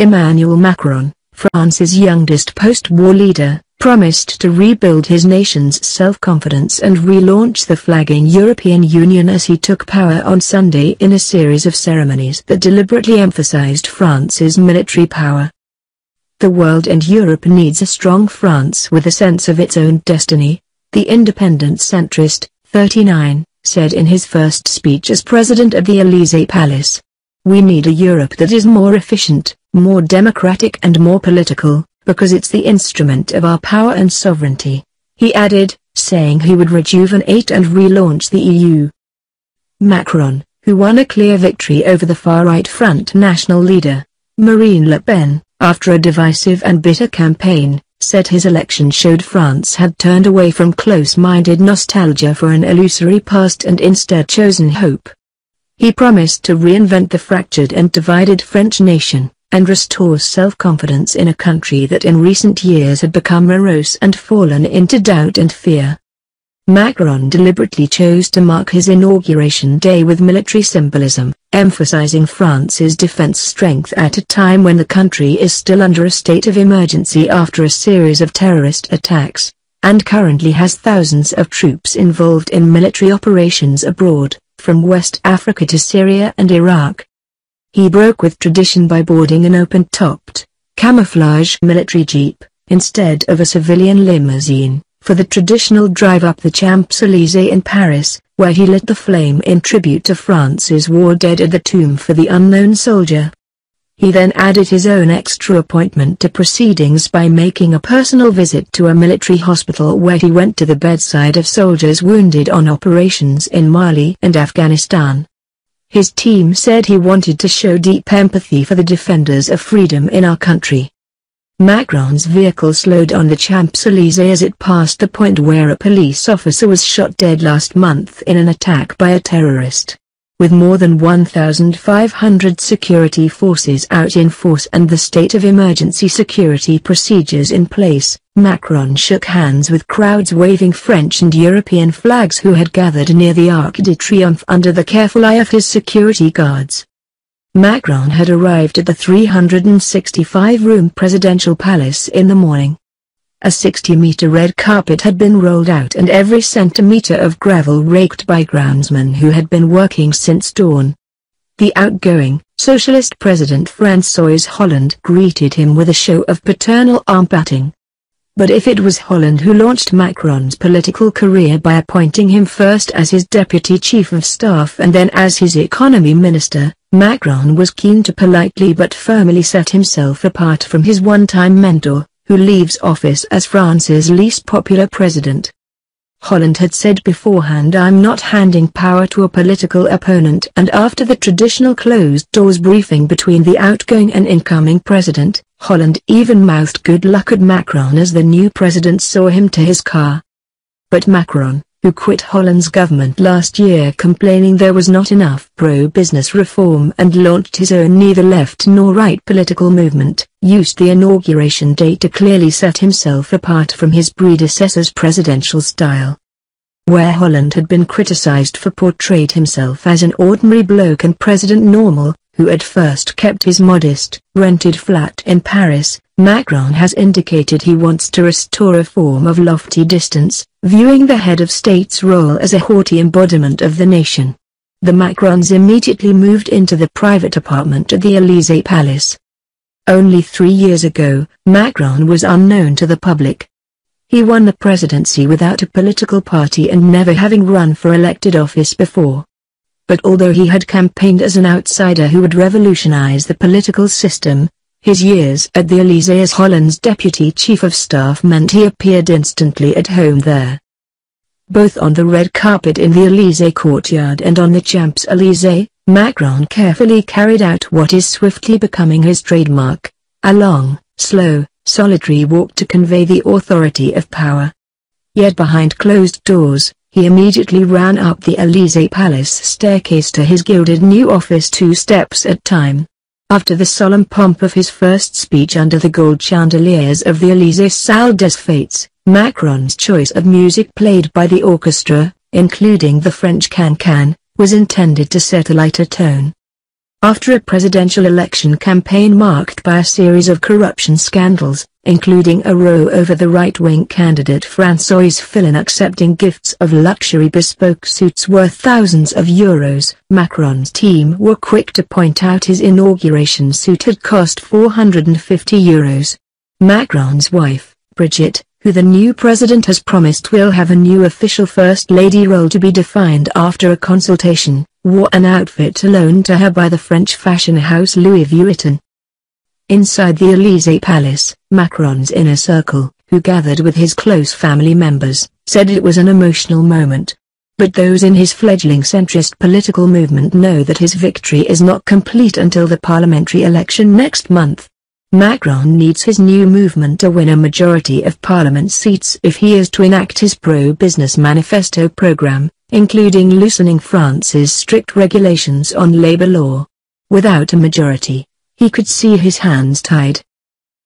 Emmanuel Macron, France's youngest post-war leader, promised to rebuild his nation's self-confidence and relaunch the flagging European Union as he took power on Sunday in a series of ceremonies that deliberately emphasized France's military power. The world and Europe needs a strong France with a sense of its own destiny, the independent centrist, 39, said in his first speech as president of the Élysée Palace. We need a Europe that is more efficient, more democratic and more political, because it's the instrument of our power and sovereignty, he added, saying he would rejuvenate and relaunch the EU. Macron, who won a clear victory over the far-right Front National leader, Marine Le Pen, after a divisive and bitter campaign, said his election showed France had turned away from close-minded nostalgia for an illusory past and instead chosen hope. He promised to reinvent the fractured and divided French nation, and restore self-confidence in a country that in recent years had become morose and fallen into doubt and fear. Macron deliberately chose to mark his inauguration day with military symbolism, emphasizing France's defense strength at a time when the country is still under a state of emergency after a series of terrorist attacks, and currently has thousands of troops involved in military operations abroad, from West Africa to Syria and Iraq. He broke with tradition by boarding an open-topped, camouflage military jeep, instead of a civilian limousine, for the traditional drive up the Champs-Élysées in Paris, where he lit the flame in tribute to France's war dead at the Tomb for the Unknown Soldier. He then added his own extra appointment to proceedings by making a personal visit to a military hospital where he went to the bedside of soldiers wounded on operations in Mali and Afghanistan. His team said he wanted to show deep empathy for the defenders of freedom in our country. Macron's vehicle slowed on the Champs-Élysées as it passed the point where a police officer was shot dead last month in an attack by a terrorist. With more than 1,500 security forces out in force and the state of emergency security procedures in place, Macron shook hands with crowds waving French and European flags who had gathered near the Arc de Triomphe under the careful eye of his security guards. Macron had arrived at the 365-room presidential palace in the morning. A 60-meter red carpet had been rolled out and every centimeter of gravel raked by groundsmen who had been working since dawn. The outgoing, socialist President François Hollande greeted him with a show of paternal arm-patting. But if it was Hollande who launched Macron's political career by appointing him first as his deputy chief of staff and then as his economy minister, Macron was keen to politely but firmly set himself apart from his one-time mentor, who leaves office as France's least popular president. Hollande had said beforehand, "I'm not handing power to a political opponent," and after the traditional closed-doors briefing between the outgoing and incoming president, Hollande even mouthed good luck at Macron as the new president saw him to his car. But Macron, who quit Hollande's government last year complaining there was not enough pro-business reform and launched his own neither left nor right political movement, used the inauguration day to clearly set himself apart from his predecessor's presidential style. Where Hollande had been criticized for portrayed himself as an ordinary bloke and President Normal, who at first kept his modest, rented flat in Paris, Macron has indicated he wants to restore a form of lofty distance, viewing the head of state's role as a haughty embodiment of the nation. The Macrons immediately moved into the private apartment at the Élysée Palace. Only 3 years ago, Macron was unknown to the public. He won the presidency without a political party and never having run for elected office before. But although he had campaigned as an outsider who would revolutionize the political system, his years at the Élysée as Hollande's deputy chief of staff meant he appeared instantly at home there. Both on the red carpet in the Élysée courtyard and on the Champs-Élysées, Macron carefully carried out what is swiftly becoming his trademark, a long, slow, solitary walk to convey the authority of power. Yet behind closed doors, he immediately ran up the Élysée Palace staircase to his gilded new office 2 steps at a time. After the solemn pomp of his first speech under the gold chandeliers of the Élysée Salle des Fêtes, Macron's choice of music played by the orchestra, including the French can-can, was intended to set a lighter tone. After a presidential election campaign marked by a series of corruption scandals, including a row over the right-wing candidate François Fillon accepting gifts of luxury bespoke suits worth thousands of euros, Macron's team were quick to point out his inauguration suit had cost €450. Macron's wife, Brigitte, who the new president has promised will have a new official First Lady role to be defined after a consultation, wore an outfit loaned to her by the French fashion house Louis Vuitton. Inside the Élysée Palace, Macron's inner circle, who gathered with his close family members, said it was an emotional moment. But those in his fledgling centrist political movement know that his victory is not complete until the parliamentary election next month. Macron needs his new movement to win a majority of parliament seats if he is to enact his pro-business manifesto program, including loosening France's strict regulations on labor law. Without a majority, he could see his hands tied.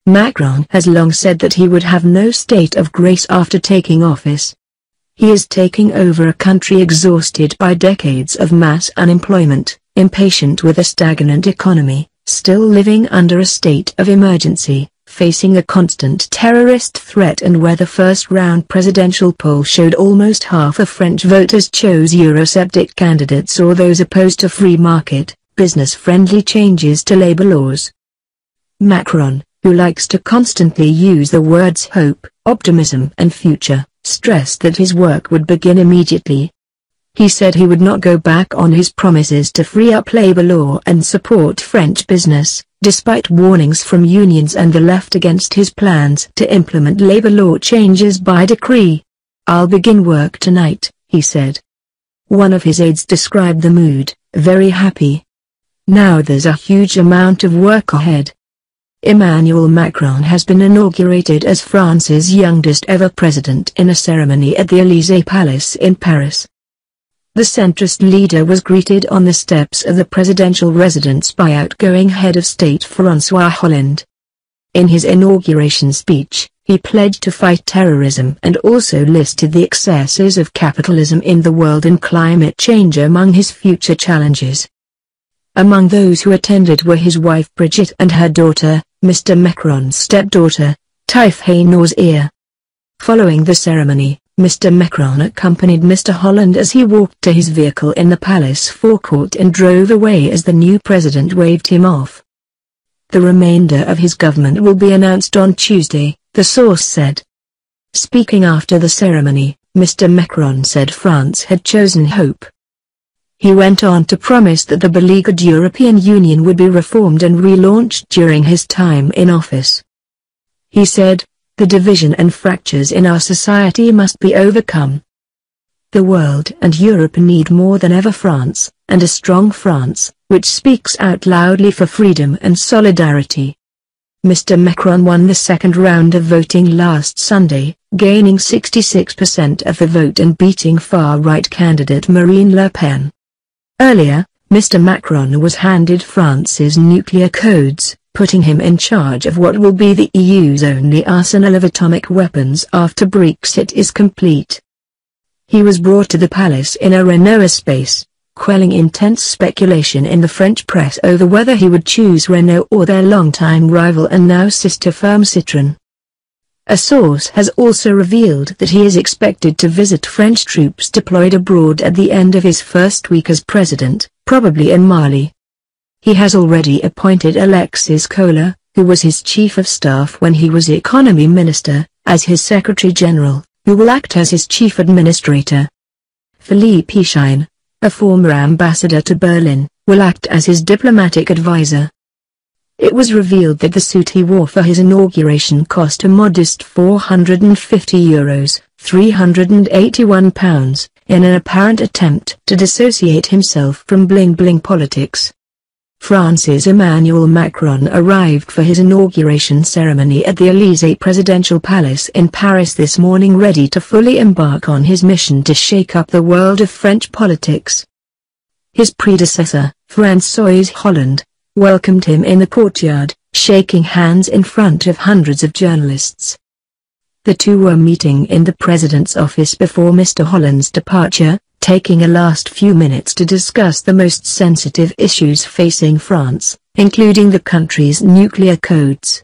Macron has long said that he would have no state of grace after taking office. He is taking over a country exhausted by decades of mass unemployment, impatient with a stagnant economy, still living under a state of emergency, facing a constant terrorist threat, and where the first-round presidential poll showed almost half of French voters chose Eurosceptic candidates or those opposed to free market, business-friendly changes to labor laws. Macron, who likes to constantly use the words hope, optimism and future, stressed that his work would begin immediately. He said he would not go back on his promises to free up labor law and support French business, despite warnings from unions and the left against his plans to implement labor law changes by decree. "I'll begin work tonight," he said. One of his aides described the mood, "very happy. Now there's a huge amount of work ahead." Emmanuel Macron has been inaugurated as France's youngest ever president in a ceremony at the Élysée Palace in Paris. The centrist leader was greeted on the steps of the presidential residence by outgoing head of state François Hollande. In his inauguration speech, he pledged to fight terrorism and also listed the excesses of capitalism in the world and climate change among his future challenges. Among those who attended were his wife Brigitte and her daughter, Mr. Macron's stepdaughter, Tiffaine Nozier. Following the ceremony, Mr. Macron accompanied Mr. Hollande as he walked to his vehicle in the palace forecourt and drove away as the new president waved him off. The remainder of his government will be announced on Tuesday, the source said. Speaking after the ceremony, Mr. Macron said France had chosen hope. He went on to promise that the beleaguered European Union would be reformed and relaunched during his time in office. He said, "The division and fractures in our society must be overcome. The world and Europe need more than ever France, and a strong France, which speaks out loudly for freedom and solidarity." Mr. Macron won the second round of voting last Sunday, gaining 66% of the vote and beating far-right candidate Marine Le Pen. Earlier, Mr. Macron was handed France's nuclear codes, putting him in charge of what will be the EU's only arsenal of atomic weapons after Brexit is complete. He was brought to the palace in a Renault Space, quelling intense speculation in the French press over whether he would choose Renault or their longtime rival and now sister firm Citroën. A source has also revealed that he is expected to visit French troops deployed abroad at the end of his first week as president, probably in Mali. He has already appointed Alexis Kohler, who was his chief of staff when he was economy minister, as his secretary-general, who will act as his chief administrator. Philippe Echine, a former ambassador to Berlin, will act as his diplomatic advisor. It was revealed that the suit he wore for his inauguration cost a modest €450, £381, in an apparent attempt to dissociate himself from bling-bling politics. France's Emmanuel Macron arrived for his inauguration ceremony at the Élysée Presidential Palace in Paris this morning, ready to fully embark on his mission to shake up the world of French politics. His predecessor, François Hollande, welcomed him in the courtyard, shaking hands in front of hundreds of journalists. The two were meeting in the president's office before Mr. Hollande's departure, taking a last few minutes to discuss the most sensitive issues facing France, including the country's nuclear codes.